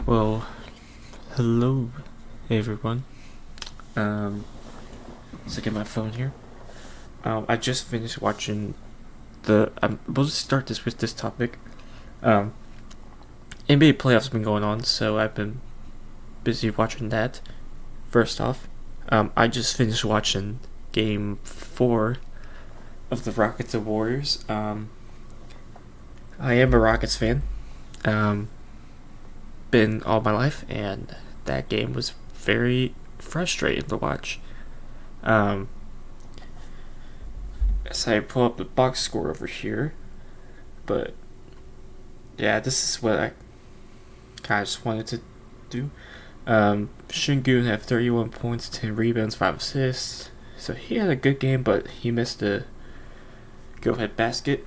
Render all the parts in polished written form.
Well, hello everyone. Um, let's look at my phone here. I just finished watching we'll just start this with this topic. Um, NBA playoffs have been going on, so I've been busy watching that. First off, I just finished watching Game 4 of the Rockets and Warriors. I am a Rockets fan. Um, been all my life, and that game was very frustrating to watch. Um, as I pull up the box score over here, but yeah, this is what I kind of just wanted to do. Shingun had 31 points, 10 rebounds, 5 assists. So he had a good game, but he missed a go-ahead basket.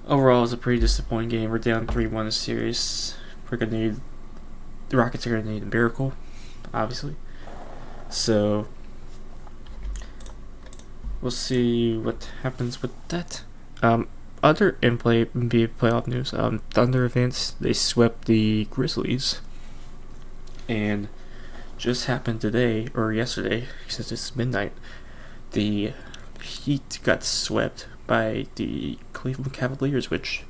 Overall, it was a pretty disappointing game. We're down 3-1 in the series. The Rockets are gonna need a miracle, obviously. So we'll see what happens with that. Other NBA playoff news. Thunder events. They swept the Grizzlies, and just happened today or yesterday, since it's midnight. The Heat got swept by the Cleveland Cavaliers, which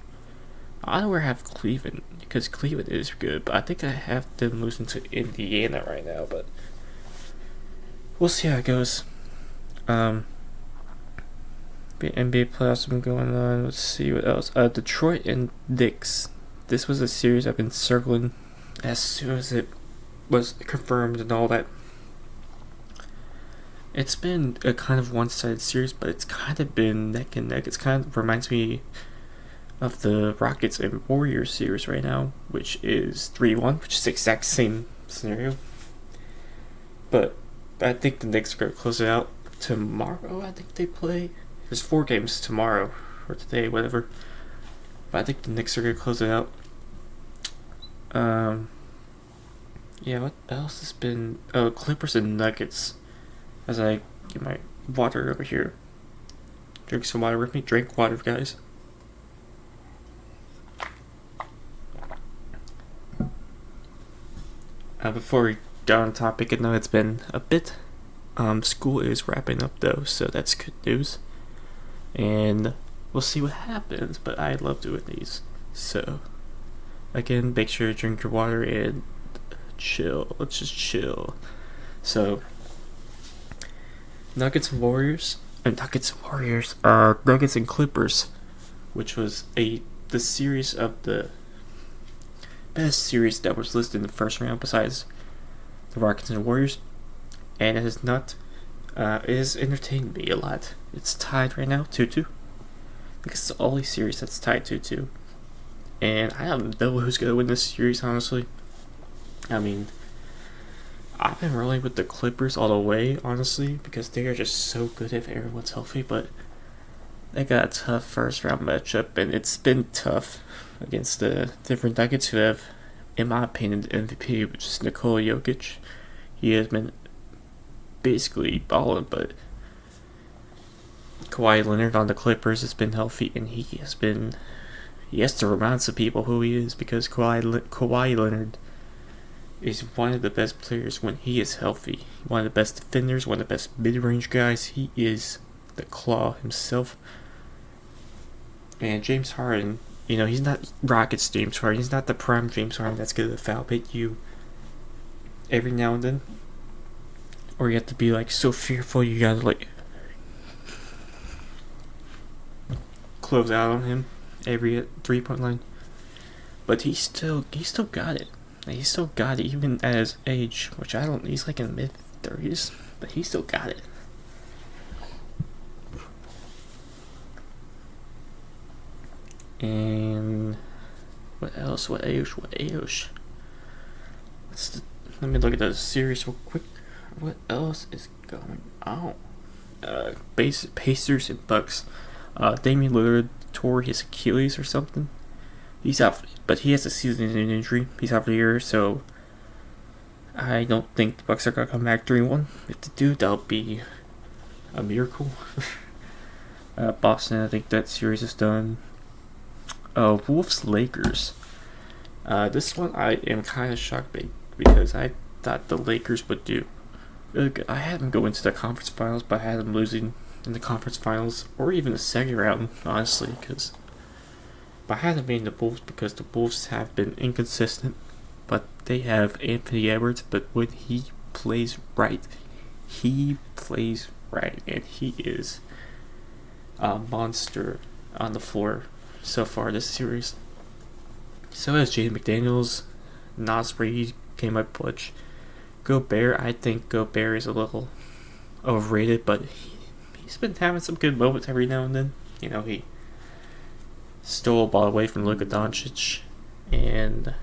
I don't have Cleveland because Cleveland is good, but I think I have them losing to Indiana right now. But we'll see how it goes. The NBA playoffs have been going on. Let's see what else. Detroit and Knicks. This was a series I've been circling as soon as it was confirmed and all that. It's been a kind of one-sided series, but it's kind of been neck and neck. It kind of reminds me of the Rockets and Warriors series right now, which is 3-1, which is the exact same scenario. But I think the Knicks are going to close it out tomorrow. I think they play. There's 4 games tomorrow, or today, whatever. But I think the Knicks are going to close it out. Yeah, what else has been... Oh, Clippers and Nuggets. As I get my water over here. Drink some water with me. Drink water, guys. Before we get on topic, I know it's been a bit. School is wrapping up though, so that's good news. And we'll see what happens, but I love doing these. So, again, make sure to drink your water and chill. Let's just chill. So, Nuggets and Clippers, which was the series of the best series that was listed in the first round besides the Rockets and Warriors, and it has not it has entertained me a lot. It's tied right now 2-2 because it's the only series that's tied 2-2, and I don't know who's gonna win this series, honestly. I mean, I've been rolling with the Clippers all the way, honestly, because they are just so good if everyone's healthy, but they got a tough first round matchup, and it's been tough against the different Nuggets who have, in my opinion, the MVP, which is Nikola Jokic. He has been basically balling, but Kawhi Leonard on the Clippers has been healthy, and he has to remind some people who he is, because Kawhi Leonard is one of the best players when he is healthy. One of the best defenders, one of the best mid-range guys. He is the Claw himself. And James Harden, he's not Rockets James Harden. He's not the prime James Harden that's going to foul bait you every now and then. Or you have to be so fearful you gotta close out on him every 3-point line. But he still got it. He still got it even at his age, which he's in the mid-30s, but he still got it. And what else? What else? Let me look at the series real quick. What else is going on? Pacers and Bucks. Damian Lillard tore his Achilles or something. He's out, but he has a season-ending injury. He's out for the year, so I don't think the Bucks are gonna come back 3-1. If they do, that'll be a miracle. Boston, I think that series is done. Wolves Lakers. This one I am kind of shocked by because I thought the Lakers would do really good. I had them go into the conference finals, but I had them losing in the conference finals or even the second round, honestly. But I had them being the Bulls because the Bulls have been inconsistent, but they have Anthony Edwards. But when he plays right, and he is a monster on the floor so far this series. So has Jaden McDaniels, Nas Reed came up clutch. Gobert, I think Gobert is a little overrated, but he's been having some good moments every now and then. He stole a ball away from Luka Doncic, and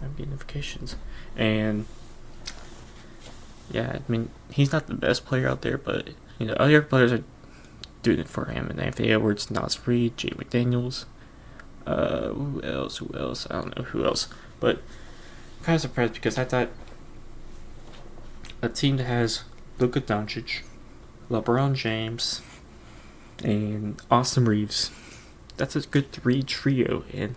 I'm getting notifications. And yeah, I mean, he's not the best player out there, but other players are doing it for him. And Anthony Edwards, Nas Reed, Jay McDaniels. Who else? I don't know who else. But I'm kind of surprised because I thought a team that has Luka Doncic, LeBron James, and Austin Reeves, that's a good three trio. And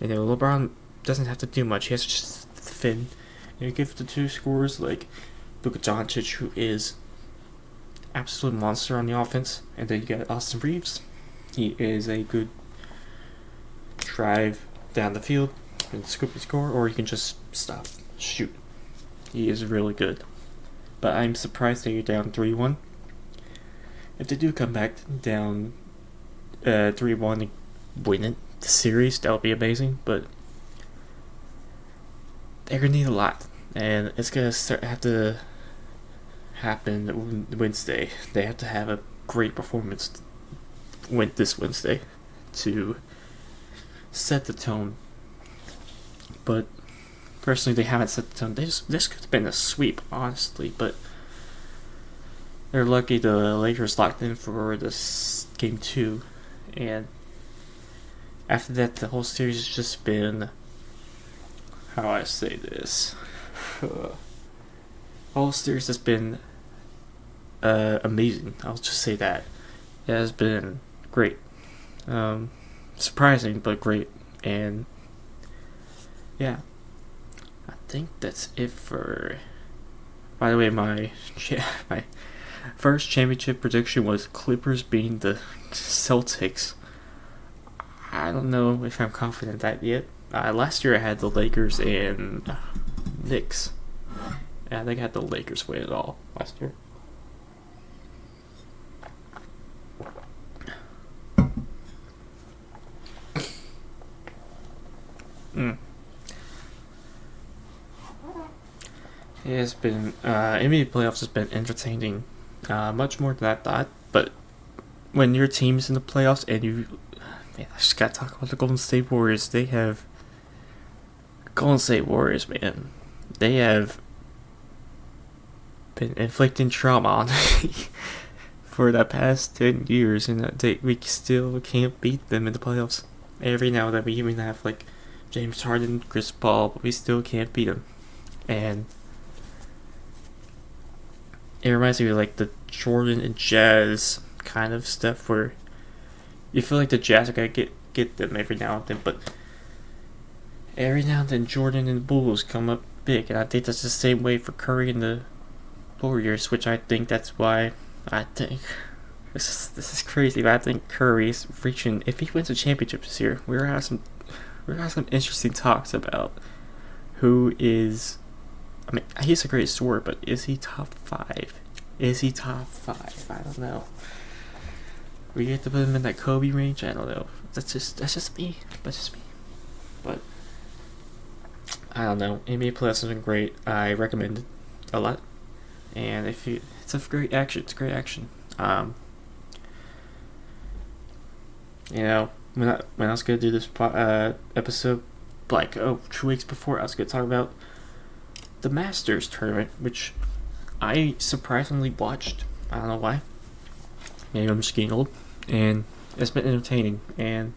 LeBron doesn't have to do much. He has to just fit in. You give the two scorers like Luka Doncic, who is absolute monster on the offense, and then you got Austin Reeves. He is a good drive down the field and scoop and score, or you can just stop, shoot. He is really good. But I'm surprised that you're down 3-1. If they do come back down 3-1 and win it, the series, that would be amazing. But they're gonna need a lot, and it's gonna have to happen Wednesday. They have to have a great performance this Wednesday to set the tone. But personally, they haven't set the tone. This could have been a sweep, honestly, but they're lucky the Lakers locked in for this game 2, and after that, the whole series has just been, how do I say this? The whole series has been amazing. I'll just say that. It has been great. Surprising, but great. And yeah, I think that's it for. By the way, my first championship prediction was Clippers beating the Celtics. I don't know if I'm confident in that yet. Last year I had the Lakers and Knicks. I think I had the Lakers win it all last year. It has been NBA playoffs has been entertaining, much more than I thought. But when your team's in the playoffs and I just gotta talk about the Golden State Warriors. Golden State Warriors, man, they have been inflicting trauma on me for the past 10 years, and we still can't beat them in the playoffs. Every now and then we even have like James Harden, Chris Paul, but we still can't beat them. And it reminds me of like the Jordan and Jazz kind of stuff, where you feel like the Jazz are gonna get them every now and then, but every now and then Jordan and the Bulls come up big, and I think that's the same way for Curry and the Warriors, which I think that's why I think this is crazy, but I think Curry's reaching. If he wins a championship this year, we're gonna have some interesting talks about who is. I mean, he's a great scorer, but is he top 5? I don't know. We get to put him in that Kobe range. I don't know. That's just me. But I don't know. NBA Plus has been great. I recommend it a lot. And it's a great action. It's great action. When I was gonna do this episode, like 2 weeks before, I was gonna talk about the Masters tournament, which I surprisingly watched. I don't know why. Maybe I'm just getting old. And it's been entertaining, and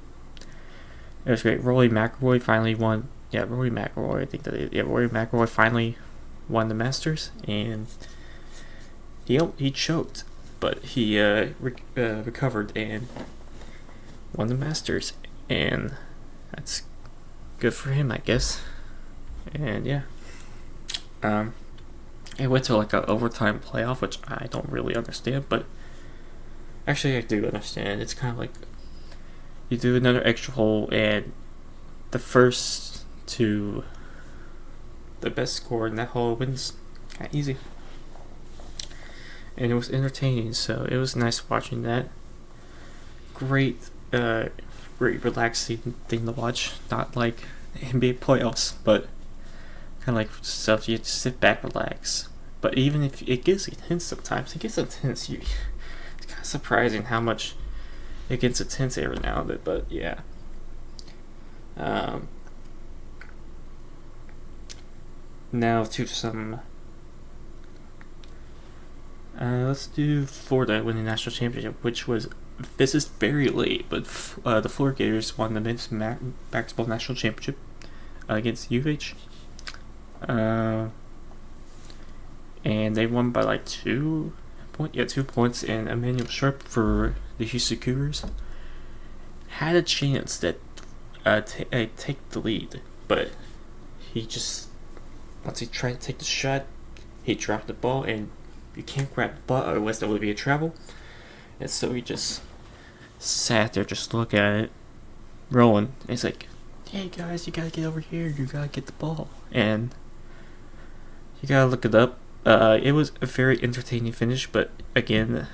it was great. Rory McIlroy finally won. Yeah, Rory McIlroy. I think Rory McIlroy finally won the Masters, and he choked, but he recovered and won the Masters, and that's good for him, I guess. And yeah, it went to like an overtime playoff, which I don't really understand, but actually I do understand. It's kind of like you do another extra hole, and the first to the best score in that hole wins. Kind of easy. And it was entertaining, so it was nice watching that. Great, great relaxing thing to watch. Not like NBA playoffs, but kind of like stuff you just sit back, relax. But even if it gets intense sometimes, it gets intense. It's kind of surprising how much it gets intense every now and then. But yeah. Now to some. Let's do Florida winning national championship, which was. This is very late, but the Florida Gators won the men's basketball national championship against U of H. And they won by like 2 points, and Emmanuel Sharp for the Houston Cougars had a chance that take the lead, but he just, once he tried to take the shot, he dropped the ball, and you can't grab the ball, otherwise there would be a travel. And so he just sat there, just look at it, rolling. And he's like, "Hey guys, you gotta get over here. You gotta get the ball." And you gotta look it up. It was a very entertaining finish, but again,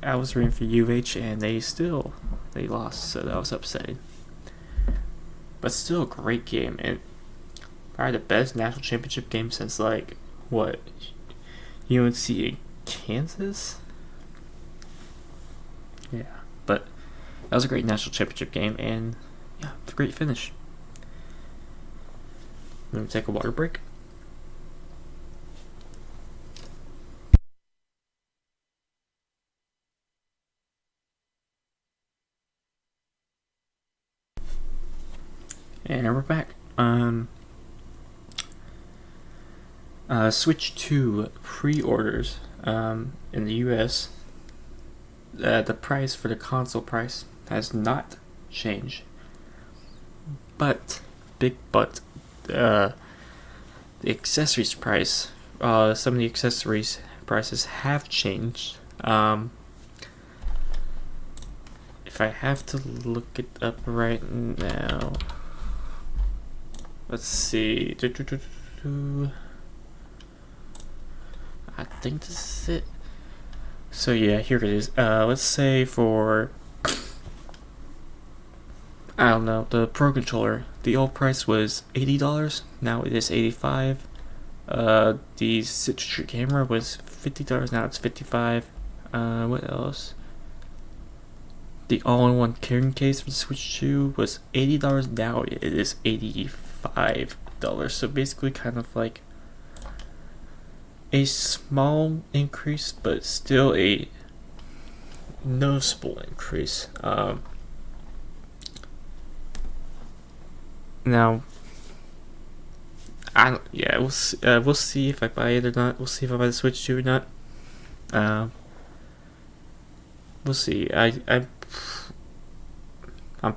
I was rooting for U of H, and they lost, so that was upsetting. But still a great game, and probably the best national championship game since like what, UNC in Kansas. Yeah, but that was a great national championship game, and yeah, it's a great finish. Let me take a water break. And we're back. Switch to pre-orders in the US. The price for the console price has not changed, but the accessories price, some of the accessories prices have changed. If I have to look it up right now, let's see. I think this is it. So yeah, here it is. Let's say for, I don't know, the Pro Controller, the old price was $80, now it is $85. The Citrus camera was $50, now it's $55. What else? The all-in-one carrying case for the Switch 2 was $80, now it is $85. So basically kind of like a small increase, but still a noticeable increase. Now, we'll see if I buy it or not. We'll see if I buy the Switch 2 or not. We'll see. I'm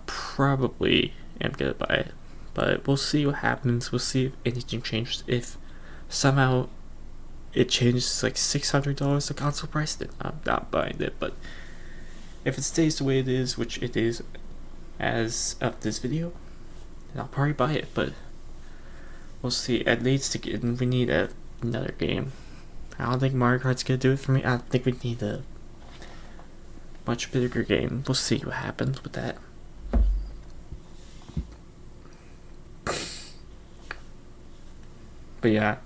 probably am gonna buy it, but we'll see what happens. We'll see if anything changes. If somehow it changes like $600 the console price, then I'm not buying it. But if it stays the way it is, which it is as of this video, then I'll probably buy it. But we'll see. We need another game. I don't think Mario Kart's gonna do it for me. I think we need a much bigger game. We'll see what happens with that. But yeah,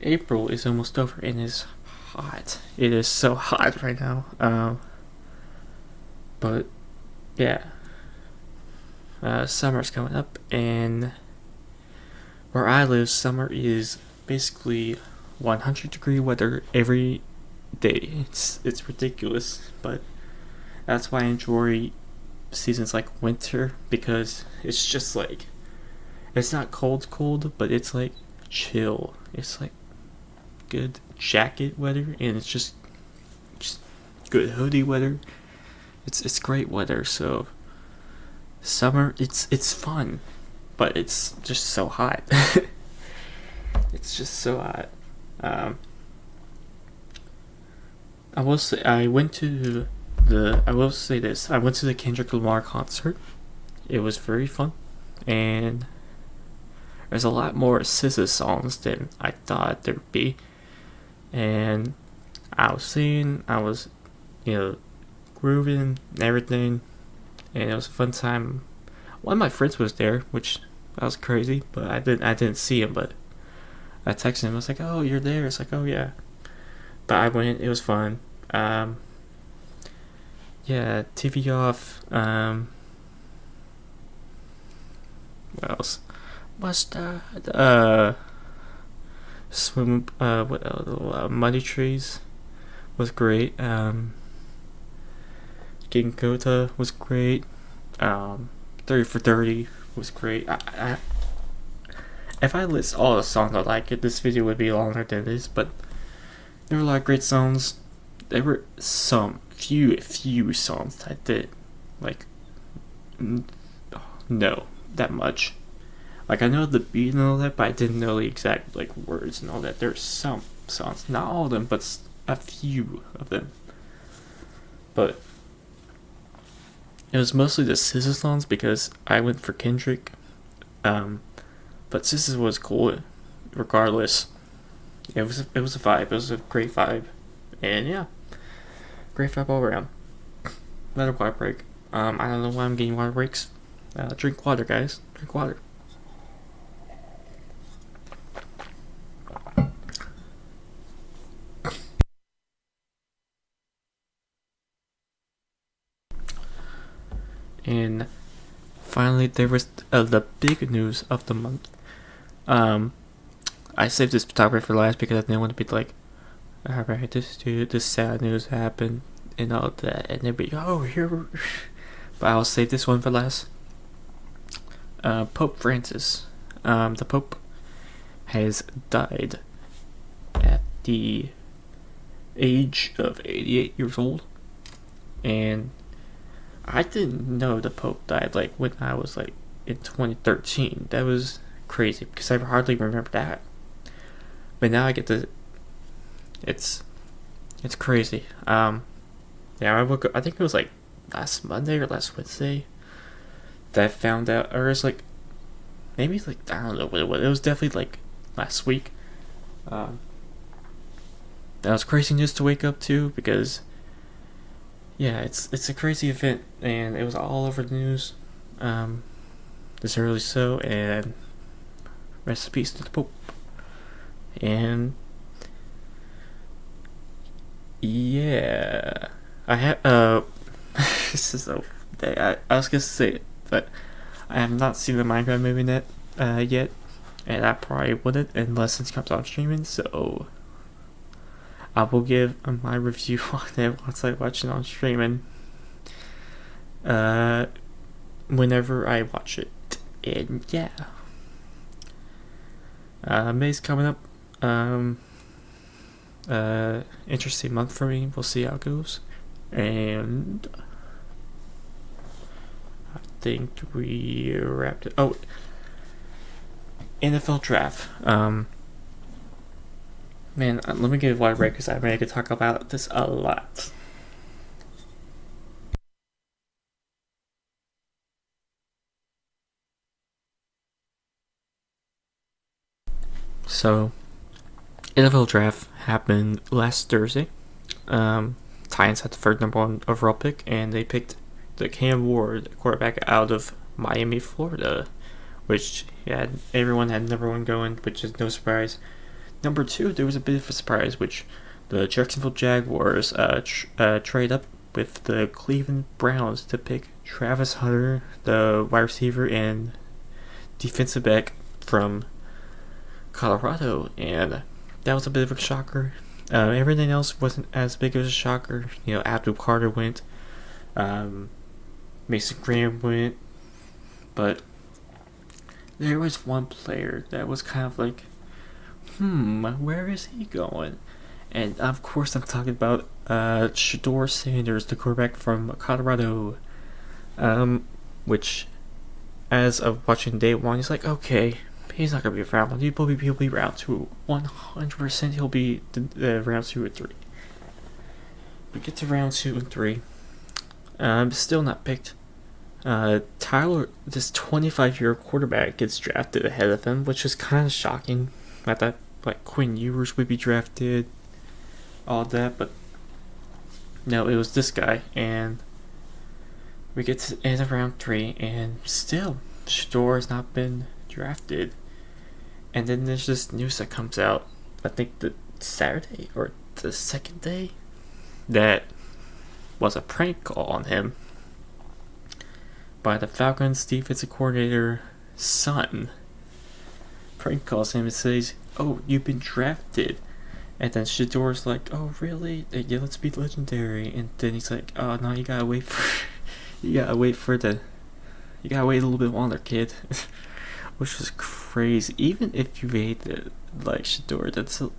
April is almost over and it's hot. It is so hot right now. But yeah, summer's coming up, and where I live, summer is basically 100-degree weather every day. It's ridiculous, but that's why I enjoy seasons like winter, because it's just like, it's not cold, but it's like chill. It's like good jacket weather, and it's just good hoodie weather. It's great weather. So summer, it's fun, but it's just so hot. It's just so hot. Um, I will say I went to I will say this. I went to the Kendrick Lamar concert. It was very fun, and there's a lot more SZA songs than I thought there'd be. And I was singing, I was, grooving and everything, and it was a fun time. One of my friends was there, which that was crazy, but I didn't see him, but I texted him. I was like, "Oh, you're there?" It's like, "Oh yeah." But I went. It was fun. Yeah, TV off. What else? What's that? Swim. What else? Money Trees was great. Ginkgota was great. 30 for 30 was great. If I list all the songs I like, this video would be longer than this, but there were a lot of great songs. There were some few songs I did like no that much. Like I know the beat and all that, but I didn't know the exact like words and all that. There's some songs, not all of them, but a few of them. But it was mostly the SZA songs because I went for Kendrick. But SZA was cool, regardless. It was a vibe. It was a great vibe, and yeah, great vibe all around. Another water break. I don't know why I'm getting water breaks. Drink water, guys. Drink water. And finally, there was the big news of the month. I saved this topic for last because I didn't want to be like, alright, this sad news happened and all that, and then be, oh, here. But I'll save this one for last. Pope Francis, the Pope, has died at the age of 88 years old, and I didn't know the Pope died like when I was like in 2013. That was crazy because I hardly remember that. But now I get to. It's crazy. Yeah, I woke up. I think it was like last Monday or last Wednesday that I found out, or it's like maybe like I don't know what it was. It was definitely like last week. That was crazy news to wake up to because. Yeah, it's a crazy event, and it was all over the news. Deservedly so, and rest in peace to the Pope. And yeah, I have this is so. I was gonna say it, but I have not seen the Minecraft movie yet, and I probably wouldn't unless it comes on streaming. So I will give my review on it once I watch it on streaming. Whenever I watch it, and yeah, May's coming up. Interesting month for me. We'll see how it goes, and I think we wrapped it. Oh, NFL draft. Man, let me get a water break because I mean I could talk about this a lot. So, NFL draft happened last Thursday. Titans had the first number one overall pick, and they picked the Cam Ward, quarterback out of Miami, Florida, which everyone had number one going, which is no surprise. Number two, there was a bit of a surprise, which the Jacksonville Jaguars trade up with the Cleveland Browns to pick Travis Hunter, the wide receiver and defensive back from Colorado, and that was a bit of a shocker. Everything else wasn't as big of a shocker. Abdul Carter went, Mason Graham went, but there was one player that was kind of like, where is he going? And of course, I'm talking about Shedeur Sanders, the quarterback from Colorado, which as of watching day one, he's like, okay, he's not gonna be round one. He'll be round two. 100%, he'll be round 2 and 3. We get to round 2 and 3. Still not picked. Tyler, this 25-year quarterback, gets drafted ahead of him, which is kind of shocking. I thought like Quinn Ewers would be drafted, all that, but no, it was this guy, and we get to the end of round 3, and still, Shador has not been drafted. And then there's this news that comes out, I think the Saturday or the second day, that was a prank call on him by the Falcons defensive coordinator's son. Prank calls him and says, "Oh, you've been drafted." And then Shador's like, "Oh, really? Yeah, let's be legendary." And then he's like, "Oh no, you gotta wait a little bit longer, kid." Which was crazy. Even if you hate it, like Shador, that's a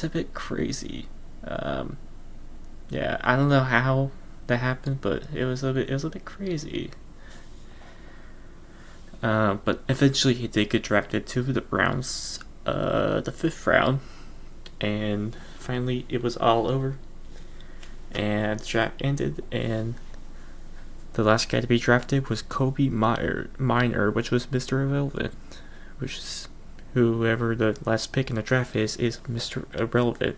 bit crazy. Yeah, I don't know how that happened, but it was a bit crazy. But eventually he did get drafted to the Browns, the 5th round, and finally it was all over, and the draft ended, and the last guy to be drafted was Kobe Minor, which was Mr. Irrelevant, which is whoever the last pick in the draft is Mr. Irrelevant.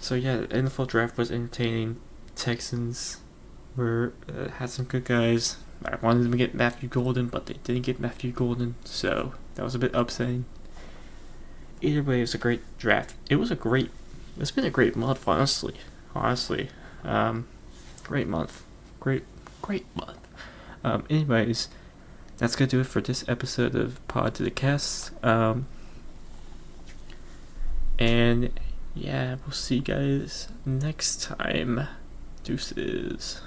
So yeah, the NFL draft was entertaining. Texans had some good guys. I wanted them to get Matthew Golden, but they didn't get Matthew Golden, so that was a bit upsetting. Either way, it was a great draft. It's been a great month, honestly. Great month. Great month. Anyways, that's gonna do it for this episode of Pod to the Cast. And yeah, we'll see you guys next time. Deuces.